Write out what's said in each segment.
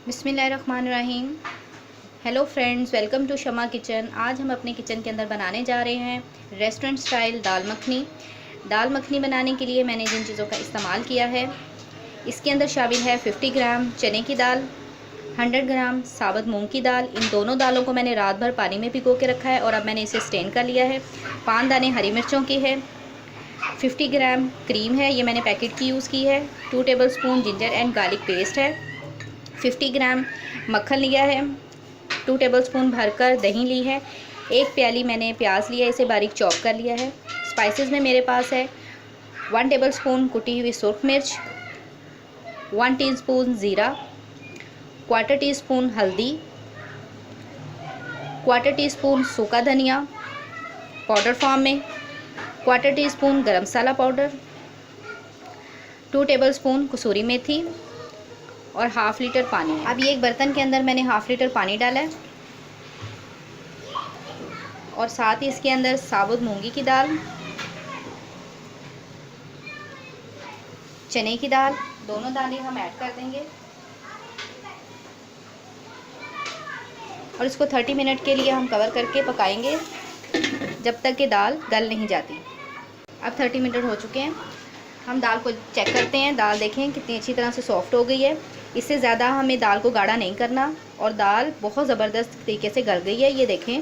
बिस्मिल्लाहिर्रहमानिर्रहीम। Hello friends, welcome to Shama kitchen. आज हम अपने किचन के अंदर बनाने जा रहे हैं रेस्टोरेंट स्टाइल दाल मखनी। दाल मखनी बनाने के लिए मैंने जिन चीज़ों का इस्तेमाल किया है, इसके अंदर शामिल है 50 ग्राम चने की दाल, 100 ग्राम साबुत मूंग की दाल। इन दोनों दालों को मैंने रात भर पानी में भिगो के रखा है और अब मैंने इसे स्टेन कर लिया है। 5 दाने हरी मिर्चों की है। 50 ग्राम क्रीम है, ये मैंने पैकेट की यूज़ की है। 2 tablespoon ginger and garlic paste है। 50 ग्राम मक्खन लिया है। 2 टेबलस्पून भरकर दही ली है। 1 प्याली मैंने प्याज लिया, इसे बारीक चॉप कर लिया है। स्पाइसेस में मेरे पास है 1 टेबलस्पून कुटी हुई सुरख मिर्च, 1 टीस्पून ज़ीरा, 1/4 टीस्पून हल्दी, 1/4 टीस्पून सूखा धनिया पाउडर फॉर्म में, 1/4 टीस्पून गरम मसाला पाउडर, 2 टेबलस्पून कसूरी मेथी और हाफ़ लीटर पानी। अब ये एक बर्तन के अंदर मैंने हाफ़ लीटर पानी डाला है और साथ ही इसके अंदर साबुत मूंगी की दाल, चने की दाल, दोनों दालें हम ऐड कर देंगे और इसको 30 मिनट के लिए हम कवर करके पकाएंगे जब तक कि दाल गल नहीं जाती। अब 30 मिनट हो चुके हैं। हम दाल को चेक करते हैं। दाल देखें कितनी अच्छी तरह से सॉफ्ट हो गई है। इससे ज़्यादा हमें दाल को गाढ़ा नहीं करना और दाल बहुत ज़बरदस्त तरीके से गल गई है, ये देखें।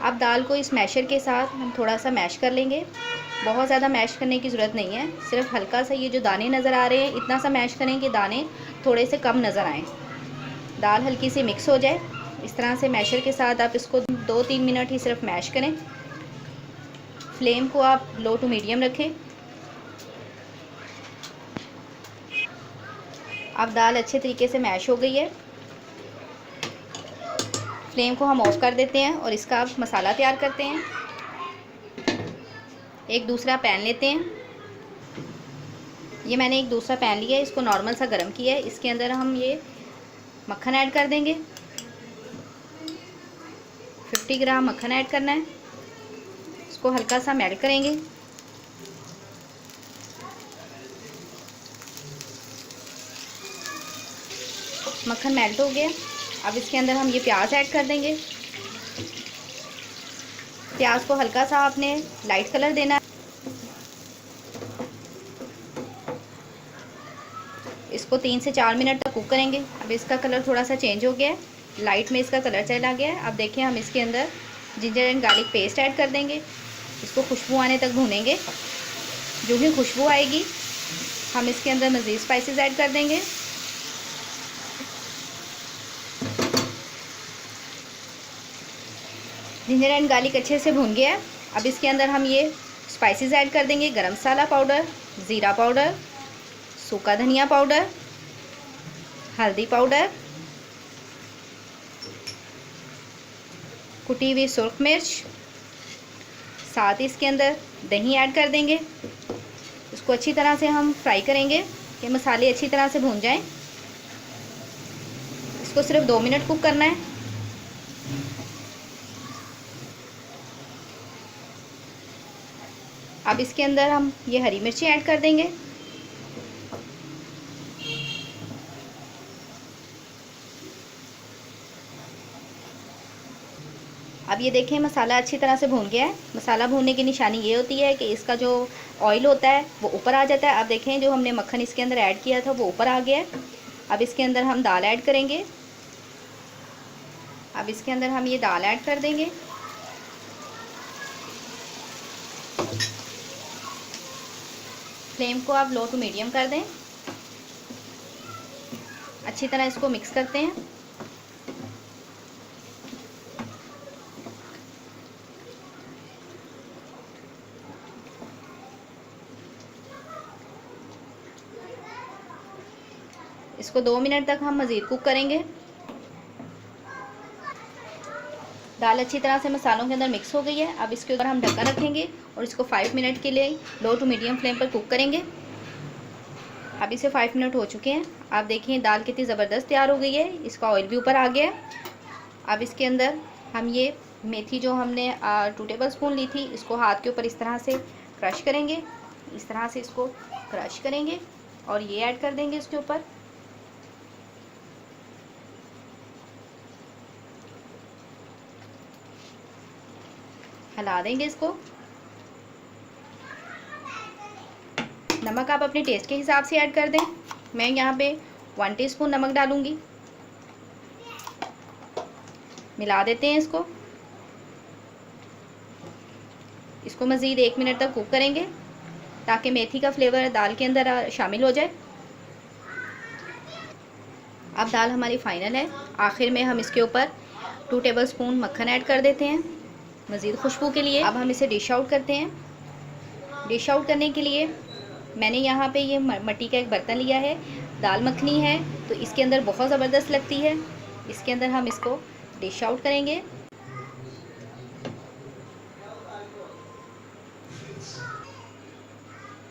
अब दाल को इस मैशर के साथ हम थोड़ा सा मैश कर लेंगे। बहुत ज़्यादा मैश करने की ज़रूरत नहीं है, सिर्फ हल्का सा ये जो दाने नज़र आ रहे हैं इतना सा मैश करें कि दाने थोड़े से कम नज़र आएँ, दाल हल्की सी मिक्स हो जाए। इस तरह से मैशर के साथ आप इसको 2-3 मिनट ही सिर्फ मैश करें। फ्लेम को आप लो टू मीडियम रखें। अब दाल अच्छे तरीके से मैश हो गई है। फ्लेम को हम ऑफ़ कर देते हैं और इसका अब मसाला तैयार करते हैं। एक दूसरा पैन लेते हैं। ये मैंने एक दूसरा पैन लिया है, इसको नॉर्मल सा गर्म किया है। इसके अंदर हम ये मक्खन ऐड कर देंगे। 50 ग्राम मक्खन ऐड करना है। इसको हल्का सा मेल्ट करेंगे। मक्खन मेल्ट हो गया। अब इसके अंदर हम ये प्याज ऐड कर देंगे। प्याज को हल्का सा आपने लाइट कलर देना है। इसको 3 से 4 मिनट तक कुक करेंगे। अब इसका कलर थोड़ा सा चेंज हो गया है, लाइट में इसका कलर चला गया है। अब देखिए हम इसके अंदर ginger and garlic paste add कर देंगे। इसको खुशबू आने तक भूनेंगे। जो भी खुशबू आएगी हम इसके अंदर मज़ीद स्पाइसेस ऐड कर देंगे। जिंजर एंड गार्लिक अच्छे से भून गया है। अब इसके अंदर हम ये स्पाइसेस ऐड कर देंगे। गरम मसाला पाउडर, ज़ीरा पाउडर, सूखा धनिया पाउडर, हल्दी पाउडर, कुटी हुई सुरख मिर्च, साथ ही इसके अंदर दही ऐड कर देंगे। इसको अच्छी तरह से हम फ्राई करेंगे कि मसाले अच्छी तरह से भून जाएं। इसको सिर्फ 2 मिनट कुक करना है। अब इसके अंदर हम ये हरी मिर्ची ऐड कर देंगे। अब ये देखें मसाला अच्छी तरह से भून गया है। मसाला भूनने की निशानी ये होती है कि इसका जो ऑयल होता है वो ऊपर आ जाता है। अब देखें जो हमने मक्खन इसके अंदर ऐड किया था वो ऊपर आ गया है। अब इसके अंदर हम दाल ऐड करेंगे। अब इसके अंदर हम ये दाल ऐड कर देंगे। फ्लेम को आप लो टू मीडियम कर दें। अच्छी तरह इसको मिक्स करते हैं। इसको 2 मिनट तक हम मज़ीद कुक करेंगे। दाल अच्छी तरह से मसालों के अंदर मिक्स हो गई है। अब इसके ऊपर हम ढक्कन रखेंगे और इसको 5 मिनट के लिए लो टू मीडियम फ्लेम पर कुक करेंगे। अब इसे 5 मिनट हो चुके हैं। आप देखिए दाल कितनी ज़बरदस्त तैयार हो गई है। इसका ऑयल भी ऊपर आ गया है। अब इसके अंदर हम ये मेथी जो हमने 2 टेबलस्पून ली थी, इसको हाथ के ऊपर इस तरह से क्रश करेंगे। इस तरह से इसको क्रश करेंगे और ये ऐड कर देंगे इसके ऊपर। हिला देंगे इसको। नमक आप अपने टेस्ट के हिसाब से ऐड कर दें। मैं यहाँ पे 1 टीस्पून नमक डालूंगी। मिला देते हैं इसको। इसको मज़ीद 1 मिनट तक कुक करेंगे ताकि मेथी का फ्लेवर दाल के अंदर शामिल हो जाए। अब दाल हमारी फाइनल है। आखिर में हम इसके ऊपर 2 टेबलस्पून मक्खन ऐड कर देते हैं मज़ीद खुशबू के लिए। अब हम इसे डिश आउट करते हैं। डिश आउट करने के लिए मैंने यहाँ पे ये मिट्टी का एक बर्तन लिया है। दाल मखनी है तो इसके अंदर बहुत ज़बरदस्त लगती है। इसके अंदर हम इसको डिश आउट करेंगे।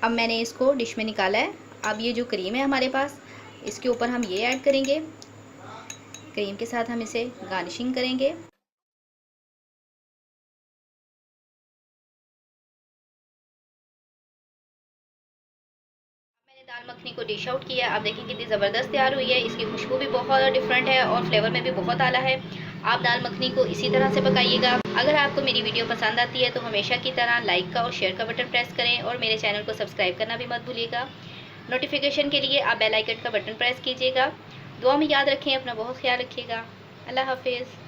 अब मैंने इसको डिश में निकाला है। अब ये जो क्रीम है हमारे पास, इसके ऊपर हम ये ऐड करेंगे। क्रीम के साथ हम इसे गार्निशिंग करेंगे। मैंने दाल मखनी को डिश आउट किया। आप देखिए कितनी ज़बरदस्त तैयार हुई है। इसकी खुशबू भी बहुत डिफरेंट है और फ्लेवर में भी बहुत आला है। आप दाल मखनी को इसी तरह से पकाइएगा। अगर आपको मेरी वीडियो पसंद आती है तो हमेशा की तरह लाइक का और शेयर का बटन प्रेस करें और मेरे चैनल को सब्सक्राइब करना भी मत भूलिएगा। नोटिफिकेशन के लिए आप बेल आइकन का बटन प्रेस कीजिएगा। दुआ में याद रखें, अपना बहुत ख्याल रखिएगा। अल्लाह हाफिज़।